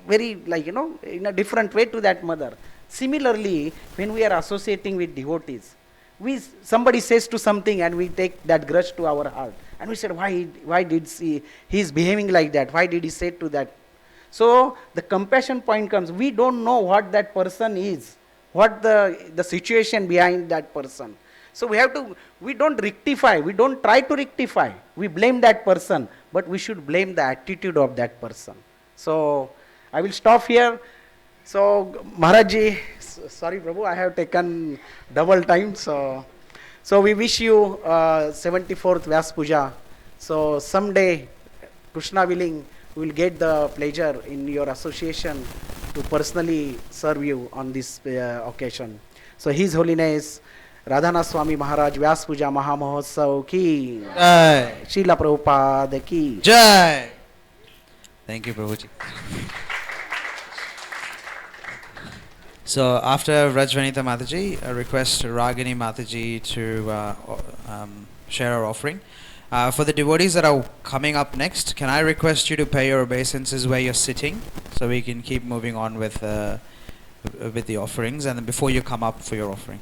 Speaker 6: very like in a different way to that mother. Similarly, when we are associating with devotees, somebody says to something and we take that grudge to our heart, and we said why did he is behaving like that, why did he say to that. So the compassion point comes. We don't know what that person is, what the situation behind that person. So we don't rectify, we don't try to rectify, we blame that person, but we should blame the attitude of that person. So I will stop here. So Maharajji, sorry Prabhu, I have taken double time. So we wish you 74th Vyasa Puja. So someday, Krishna willing, we will get the pleasure in your association to personally serve you on this occasion. So His Holiness Radhanath Swami Maharaj Vyasa Puja Maha Mahotsav ki
Speaker 2: Jai.
Speaker 6: Srila Prabhupada ki
Speaker 2: Jai. Thank you, Prabhuji. So after Rajvanita Mataji, I request Ragini Mataji to share our offering. For the devotees that are coming up next, can I request you to pay your obeisances where you're sitting, so we can keep moving on with the offerings, and then before you come up for your offering.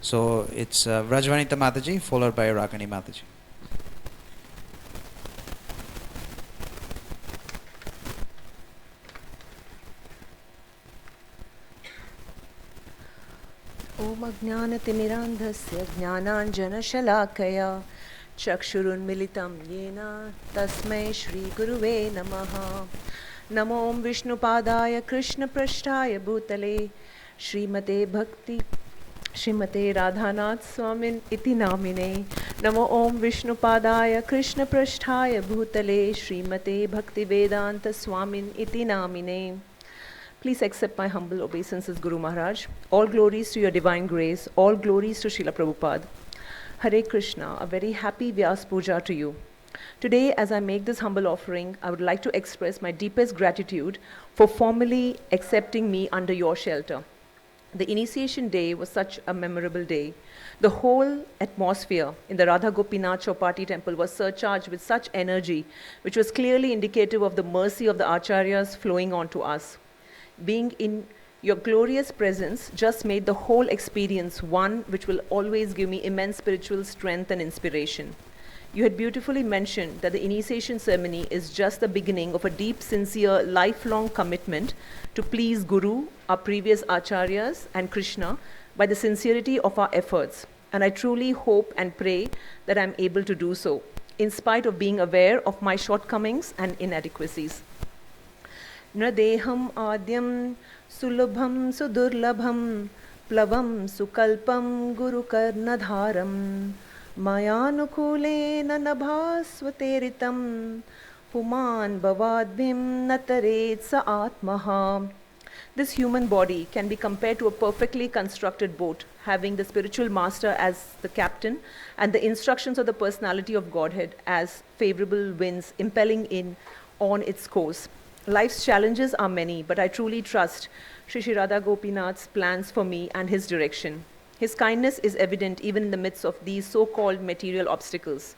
Speaker 2: So it's Rajvanita Mataji followed by Ragini Mataji.
Speaker 7: ॐ अज्ञानतिमिरान्धस्य ज्ञानाञ्जनशलाकया चक्षुरुन्मिलितं येन तस्मै श्रीगुरुवे नमः। नमो विष्णुपादाय कृष्णपृष्ठाय भूतले श्रीमते राधानाथ स्वामिन् इति नामिने। नमो ॐ विष्णुपादाय कृष्णपृष्ठाय भूतले श्रीमते भक्तिवेदान्त स्वामिन् इति नामिने। Please accept my humble obeisances, Guru Maharaj. All glories to your divine grace, all glories to Srila Prabhupada. Hare Krishna, a very happy Vyasa Puja to you. Today, as I make this humble offering, I would like to express my deepest gratitude for formally accepting me under your shelter. The initiation day was such a memorable day. The whole atmosphere in the Radha Gopinath Chowpatty temple was surcharged with such energy, which was clearly indicative of the mercy of the Acharyas flowing onto us. Being in your glorious presence just made the whole experience one which will always give me immense spiritual strength and inspiration. You had beautifully mentioned that the initiation ceremony is just the beginning of a deep, sincere, lifelong commitment to please Guru, our previous Acharyas, and Krishna by the sincerity of our efforts. And I truly hope and pray that I am able to do so, in spite of being aware of my shortcomings and inadequacies. Nradeham adyam sulabham sudurlabham plavam sukalpam guru karnadharam mayanukule nabhasvateritam puman bhavadbhim nataret sa atmaha. This human body can be compared to a perfectly constructed boat, having the spiritual master as the captain and the instructions of the personality of Godhead as favorable winds impelling on its course. Life's challenges are many, but I truly trust Shri Radha Gopinath's plans for me and his direction. His kindness is evident even in the midst of these so-called material obstacles.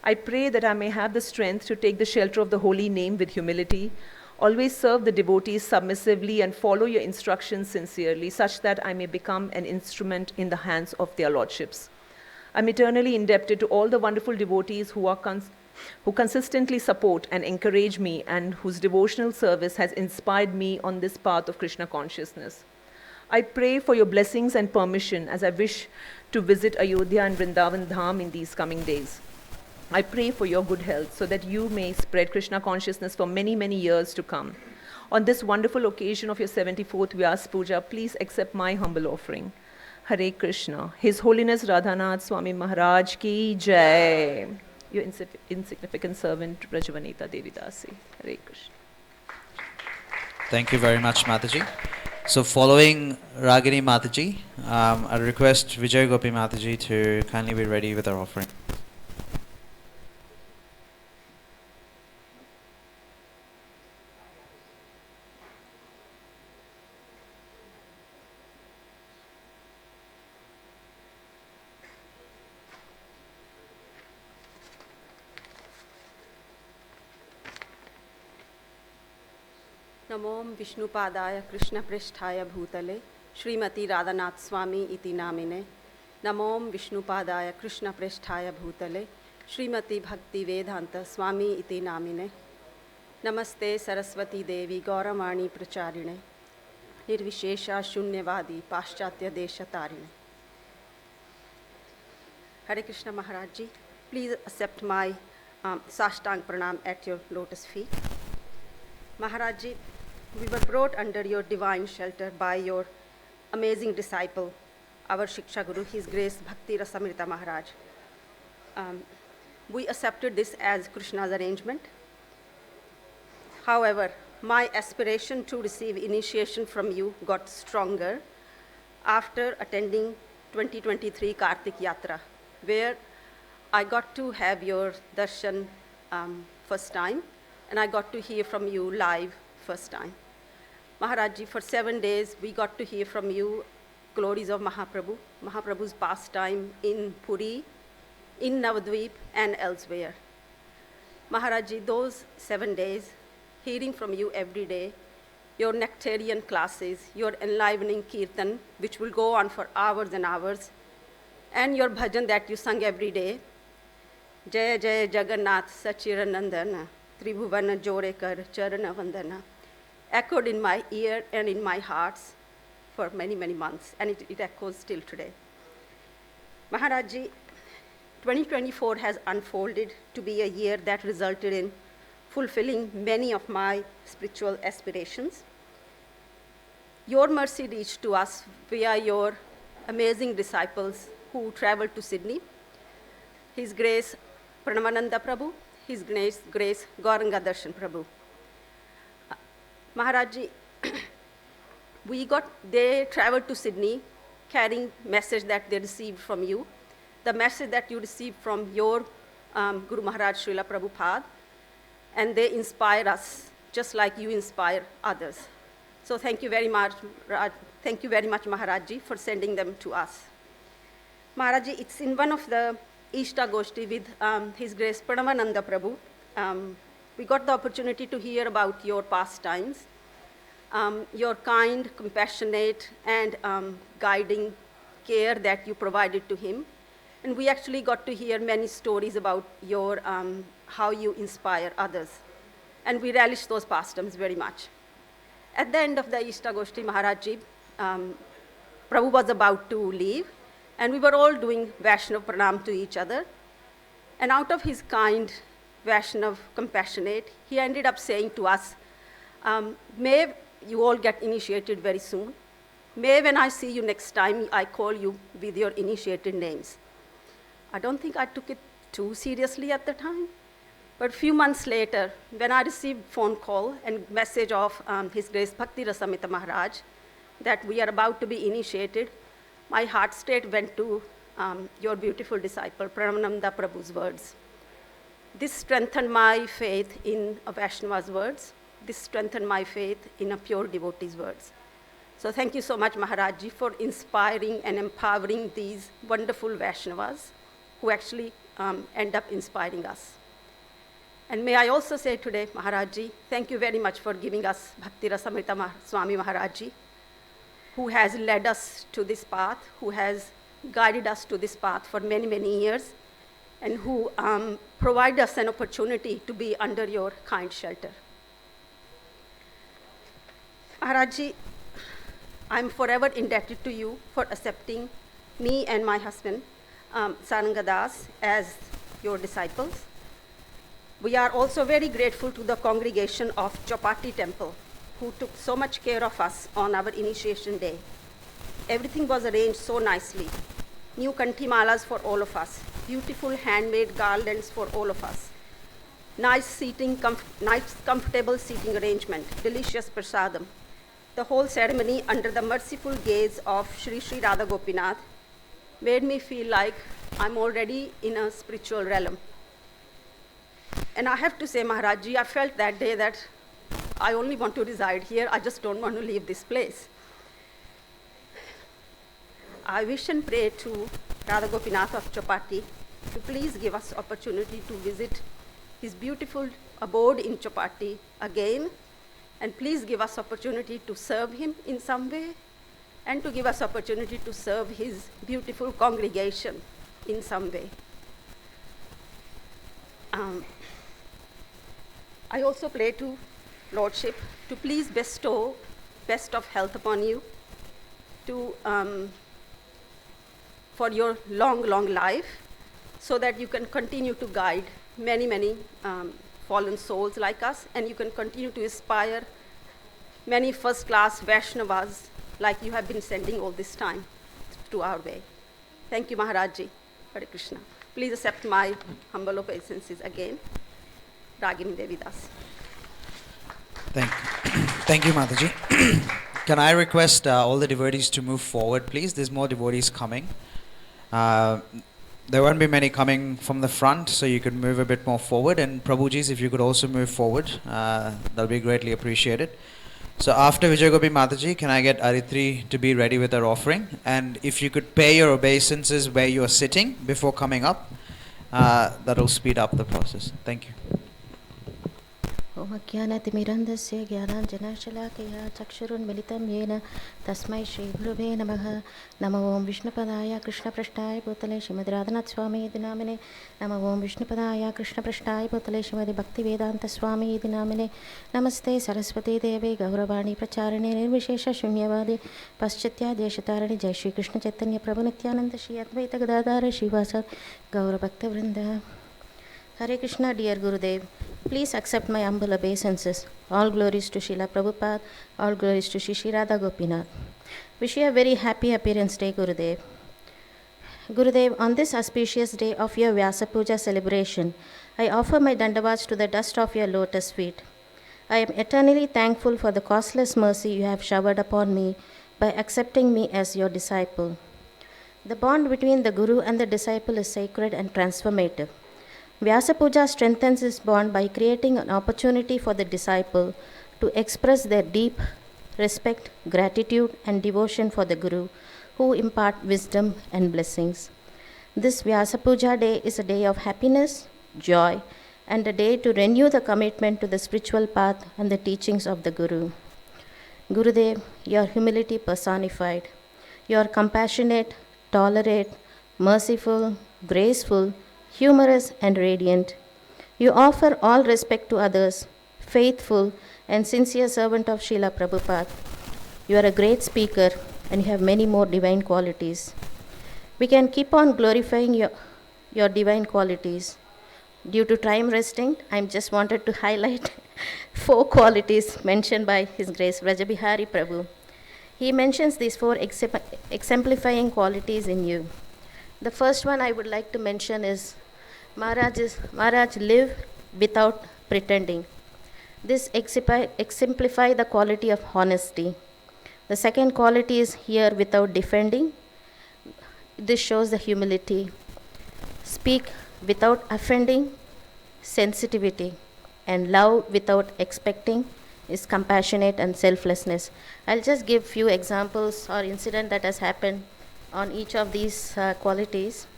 Speaker 7: I pray that I may have the strength to take the shelter of the holy name with humility, always serve the devotees submissively, and follow your instructions sincerely, such that I may become an instrument in the hands of their lordships. I'm eternally indebted to all the wonderful devotees who consistently support and encourage me, and whose devotional service has inspired me on this path of Krishna consciousness. I pray for your blessings and permission as I wish to visit Ayodhya and Vrindavan Dham in these coming days. I pray for your good health so that you may spread Krishna consciousness for many, many years to come. On this wonderful occasion of your 74th Vyasa Puja, please accept my humble offering. Hare Krishna. His Holiness Radhanath Swami Maharaj ki jai. Your insignificant servant, Rajvanita Devidasi. Hare Krishna.
Speaker 2: Thank you very much, Mataji. So following Ragini Mataji, I request Vijay Gopi Mataji to kindly be ready with our offering.
Speaker 8: NaMo विष्णुपादाय कृष्णपृष्ठाय भूतले श्रीमती राधानाथ स्वामी इति नामिने नमों विष्णुपादाय कृष्णपृष्ठाय भूतले श्रीमती भक्ति वेदांत स्वामी इति नामिने नमस्ते सरस्वती देवी गौरवाणी प्रचारिणे निर्विशेषा शून्यवादी पाश्चात्य देशतारिणे Hare Krishna Maharaj Ji, please accept my Sashtang Pranam at your lotus feet. Maharaj Ji, we were brought under your divine shelter by your amazing disciple, our Shiksha Guru, His Grace Bhakti Rasamrita Maharaj. We accepted this as Krishna's arrangement. However, my aspiration to receive initiation from you got stronger after attending 2023 Kartik Yatra, where I got to have your darshan first time, and I got to hear from you live first time. Maharaj Ji, for 7 days, we got to hear from you glories of Mahaprabhu, Mahaprabhu's pastime in Puri, in Navadvip, and elsewhere. Maharaj Ji, those 7 days, hearing from you every day, your nectarian classes, your enlivening kirtan, which will go on for hours and hours, and your bhajan that you sung every day, Jaya Jaya Jagannath Sachiranandana, Tribhuvana Jorekar Charana Vandana, echoed in my ear and in my hearts for many, many months, and it echoes still today. Maharaj Ji, 2024 has unfolded to be a year that resulted in fulfilling many of my spiritual aspirations. Your mercy reached to us via your amazing disciples who traveled to Sydney. His Grace Pranavananda Prabhu, His Grace Gauranga Darshan Prabhu. Maharaj Ji, they traveled to Sydney carrying message that they received from you, the message that you received from your Guru Maharaj Srila Prabhupada, and they inspire us just like you inspire others. So thank you very much, Maharaj Ji, for sending them to us. Maharaj Ji, it's in one of the Ishta Goshti with His Grace Pranavananda Prabhu. We got the opportunity to hear about your pastimes, your kind, compassionate, and guiding care that you provided to him. And we actually got to hear many stories about your, how you inspire others. And we relish those pastimes very much. At the end of the Ishta Goshti, Maharaj Ji, Prabhu was about to leave, and we were all doing Vaishnav Pranam to each other. And out of his kind, Vaishnav, compassionate, he ended up saying to us, may you all get initiated very soon. May when I see you next time, I call you with your initiated names. I don't think I took it too seriously at the time. But a few months later, when I received phone call and message of His Grace Bhakti Rasamrita Maharaj that we are about to be initiated, my heart straight went to your beautiful disciple, Pranavananda Prabhu's words. This strengthened my faith in a Vaishnava's words. This strengthened my faith in a pure devotee's words. So thank you so much, Maharaj Ji, for inspiring and empowering these wonderful Vaishnavas who actually end up inspiring us. And may I also say today, Maharaj Ji, thank you very much for giving us Bhakti Rasamrita Swami Maharaj Ji, who has led us to this path, who has guided us to this path for many, many years, and who provide us an opportunity to be under your kind shelter. Maharaj Ji, I'm forever indebted to you for accepting me and my husband, Saranga Das, as your disciples. We are also very grateful to the congregation of Chopati Temple, who took so much care of us on our initiation day. Everything was arranged so nicely. New kanthi malas for all of us, beautiful handmade garlands for all of us, nice seating, nice comfortable seating arrangement, delicious prasadam, the whole ceremony under the merciful gaze of Sri Sri Radha Gopinath made me feel like I'm already in a spiritual realm. And I have to say, Maharajji, I felt that day that I only want to reside here, I just don't want to leave this place. I wish and pray to Radha Gopinath of Chopati to please give us opportunity to visit his beautiful abode in Chopati again, and please give us opportunity to serve him in some way, and to give us opportunity to serve his beautiful congregation in some way. I also pray to Lordship to please bestow best of health upon you, to for your long life, so that you can continue to guide many fallen souls like us, and you can continue to inspire many first-class Vaishnavas like you have been sending all this time to our way. Thank you, Maharajji. Hare Krishna. Please accept my humble obeisances again. Ragini Devidas.
Speaker 2: Thank you, Mataji. Can I request all the devotees to move forward, please? There's more devotees coming. There won't be many coming from the front, so you could move a bit more forward. And Prabhujis, if you could also move forward, that'll be greatly appreciated. So after Vijayagopi Mataji, can I get Aritri to be ready with her offering? And if you could pay your obeisances where you are sitting before coming up, that'll speed up the process. Thank you.
Speaker 9: ओम अज्ञानतिमिरन्धस्य ज्ञानाञ्जनशलाकया चक्षुरुन्मिलितं येन तस्मै श्रीगुरुवे नमः। नमो ओं विष्णुपदाय कृष्णपृष्ठाय भूतले श्रीमद्राधनाथस्वामी इति नामिने। नमो ओं विष्णुपदाय कृष्णपृष्ठाय भूतले श्रीमद्भक्तिवेदान्तस्वामी इति नामिने। नमस्ते सरस्वती देवे गौरवाणी प्रचारिणे निर्विशेषशून्यवादे पाश्चात्यादेशतारिणे। जय श्रीकृष्ण चैतन्य प्रभु Nityanand Shri Advaita Gadadhar श्रीवासादि गौरभक्तवृंद। Hare Krishna, dear Gurudev. Please accept my humble obeisances. All glories to Srila Prabhupada, all glories to Shri Shri Radha Gopinath. Wish you a very happy appearance day, Gurudev. Gurudev, on this auspicious day of your Vyasa Puja celebration, I offer my dandavats to the dust of your lotus feet. I am eternally thankful for the causeless mercy you have showered upon me by accepting me as your disciple. The bond between the Guru and the disciple is sacred and transformative. Vyasa Puja strengthens this bond by creating an opportunity for the disciple to express their deep respect, gratitude, and devotion for the Guru, who impart wisdom and blessings. This Vyasa Puja day is a day of happiness, joy, and a day to renew the commitment to the spiritual path and the teachings of the Guru. Gurudev, your humility personified. You are compassionate, tolerant, merciful, graceful, humorous, and radiant. You offer all respect to others, faithful and sincere servant of Srila Prabhupada. You are a great speaker and you have many more divine qualities. We can keep on glorifying your divine qualities. Due to time restraint, I just wanted to highlight 4 qualities mentioned by His Grace Vrajabihari Prabhu. He mentions these 4 exemplifying qualities in you. The first one I would like to mention is Maharaj live without pretending. This exemplify the quality of honesty. The second quality is hear without defending. This shows the humility. Speak without offending, sensitivity. And love without expecting is compassionate and selflessness. I'll just give few examples or incident that has happened on each of these qualities.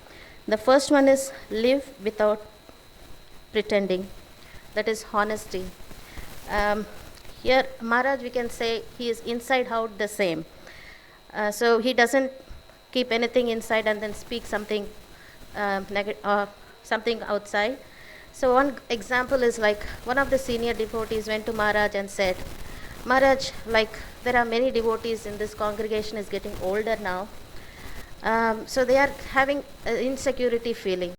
Speaker 9: The first one is live without pretending. That is honesty. Here, Maharaj, we can say he is inside out the same. So he doesn't keep anything inside and then speak something negative or something outside. So one example is like one of the senior devotees went to Maharaj and said, Maharaj, like there are many devotees in this congregation is getting older now. So they are having an insecurity feeling.